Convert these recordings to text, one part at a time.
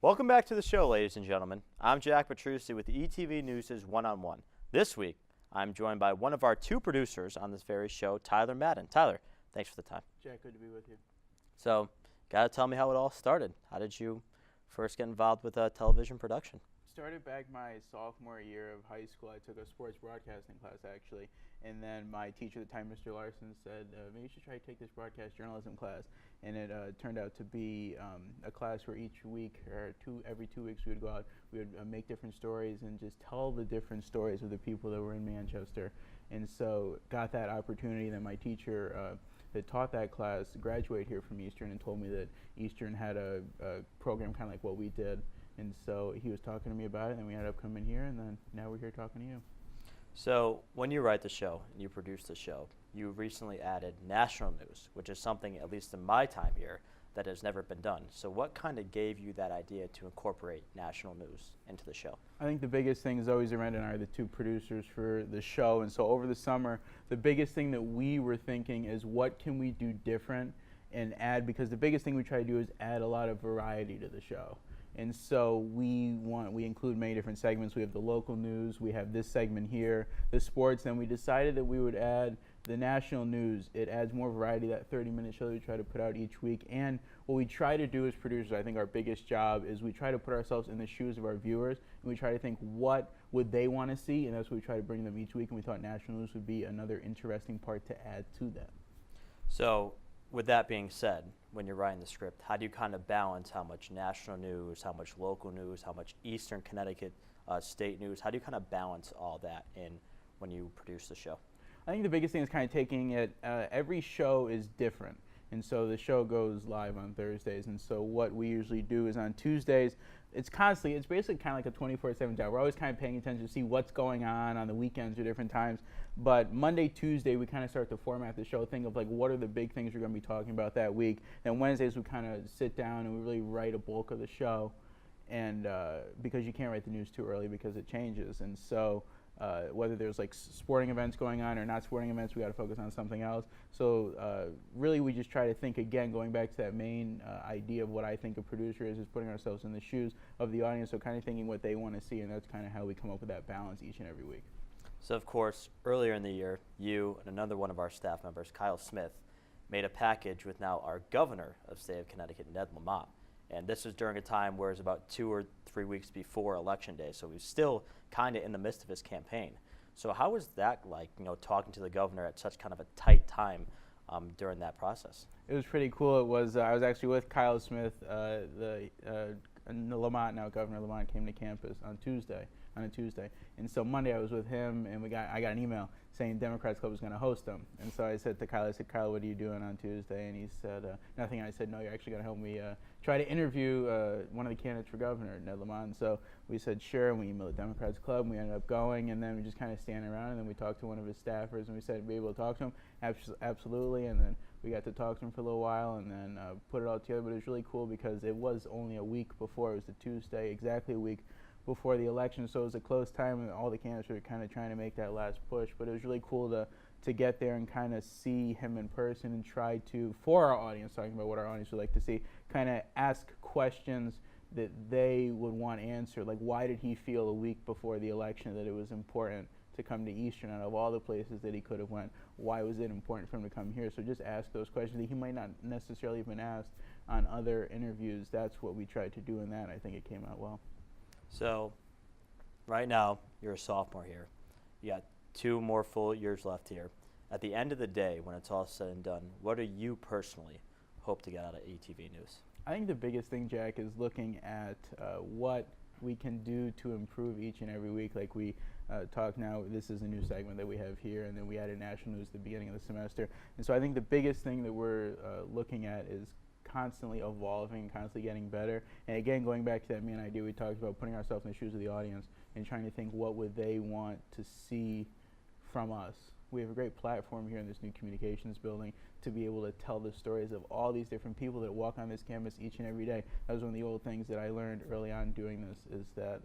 Welcome back to the show, ladies and gentlemen. I'm Jack Petrucci with ETV News' One-on-One. This week, I'm joined by one of our two producers on this very show, Tyler Madden. Tyler, thanks for the time. Jack, good to be with you. So, gotta tell me how it all started. How did you first get involved with television production? Started back my sophomore year of high school. I took a sports broadcasting class, actually, and then my teacher at the time, Mr. Larson, said, maybe you should try to take this broadcast journalism class. And it turned out to be a class where each week, or every 2 weeks, we would go out, we would make different stories and just tell the different stories of the people that were in Manchester. And so got that opportunity. Then my teacher that taught that class graduated here from Eastern and told me that Eastern had a program kind of like what we did. And so he was talking to me about it, and we ended up coming here, and then now we're here talking to you. So, when you write the show and you produce the show, you recently added national news, which is something, at least in my time here, that has never been done. So what kind of gave you that idea to incorporate national news into the show? I think the biggest thing is always Arenda and I are the two producers for the show. And so over the summer, the biggest thing that we were thinking is what can we do different and add, because the biggest thing we try to do is add a lot of variety to the show. And so we include many different segments. We have the local news, we have this segment here, the sports, then we decided that we would add the national news. It adds more variety, that 30-minute show that we try to put out each week. And what we try to do as producers, I think our biggest job is we try to put ourselves in the shoes of our viewers, and we try to think what would they want to see, and that's what we try to bring them each week, and we thought national news would be another interesting part to add to that. So, with that being said, when you're writing the script, how do you kind of balance how much national news, how much local news, how much Eastern Connecticut state news? How do you kind of balance all that in when you produce the show? I think the biggest thing is kind of taking it, every show is different. And so the show goes live on Thursdays. And so what we usually do is on Tuesdays, it's basically kind of like a 24/7 job. We're always kind of paying attention to see what's going on the weekends or different times. But Monday, Tuesday, we kind of start to format the show, think of like what are the big things we're going to be talking about that week. Then Wednesdays, we kind of sit down and we really write a bulk of the show. And because you can't write the news too early because it changes. And so whether there's like sporting events going on or not sporting events, we got to focus on something else. So really we just try to think, again, going back to that main idea of what I think a producer is putting ourselves in the shoes of the audience, so kind of thinking what they want to see, and that's kind of how we come up with that balance each and every week. So of course, earlier in the year, you and another one of our staff members, Kyle Smith, made a package with now our governor of the state of Connecticut, Ned Lamont. And this was during a time where it was about 2 or 3 weeks before Election Day, so he was still kind of in the midst of his campaign. So how was that like, talking to the governor at such kind of a tight time during that process? It was pretty cool. It was I was actually with Kyle Smith, Lamont, now Governor Lamont, came to campus on a Tuesday. And so Monday I was with him, and I got an email saying Democrats Club was going to host him. And so I said to Kyle, Kyle, what are you doing on Tuesday? And he said, nothing. And I said, no, you're actually going to help me try to interview one of the candidates for governor, Ned Lamont. And so we said, sure, and we emailed the Democrats Club, and we ended up going, and then we just kind of standing around, and then we talked to one of his staffers, and we said, be able to talk to him? Absolutely. And then we got to talk to him for a little while, and then put it all together. But it was really cool because it was only a week before. It was the Tuesday, exactly a week before the election, so it was a close time, and all the candidates were kind of trying to make that last push. But it was really cool to get there and kind of see him in person and try to, for our audience, talking about what our audience would like to see, kind of ask questions that they would want answered. Like, why did he feel a week before the election that it was important to come to Eastern out of all the places that he could have went? Why was it important for him to come here? So just ask those questions that he might not necessarily have been asked on other interviews. That's what we tried to do in that. I think it came out well. So right now, you're a sophomore here. You got 2 more full years left here. At the end of the day, when it's all said and done, what do you personally hope to get out of ETV News? I think the biggest thing, Jack, is looking at what we can do to improve each and every week. Like we talk now, this is a new segment that we have here, and then we added national news at the beginning of the semester. And so I think the biggest thing that we're looking at is constantly evolving, constantly getting better. And again, going back to that main idea we talked about, putting ourselves in the shoes of the audience and trying to think what would they want to see from us. We have a great platform here in this new communications building to be able to tell the stories of all these different people that walk on this campus each and every day. That was one of the old things that I learned early on doing this, is that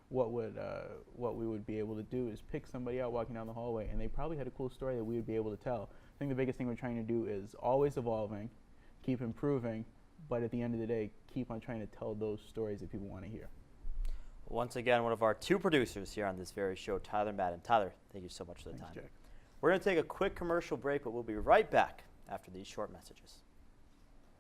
what we would be able to do is pick somebody out walking down the hallway, and they probably had a cool story that we would be able to tell. I think the biggest thing we're trying to do is always evolving, keep improving, but at the end of the day, keep on trying to tell those stories that people want to hear. Once again, one of our 2 producers here on this very show, Tyler Madden. Tyler, thank you so much for the Thanks, time. Jack. We're going to take a quick commercial break, but we'll be right back after these short messages.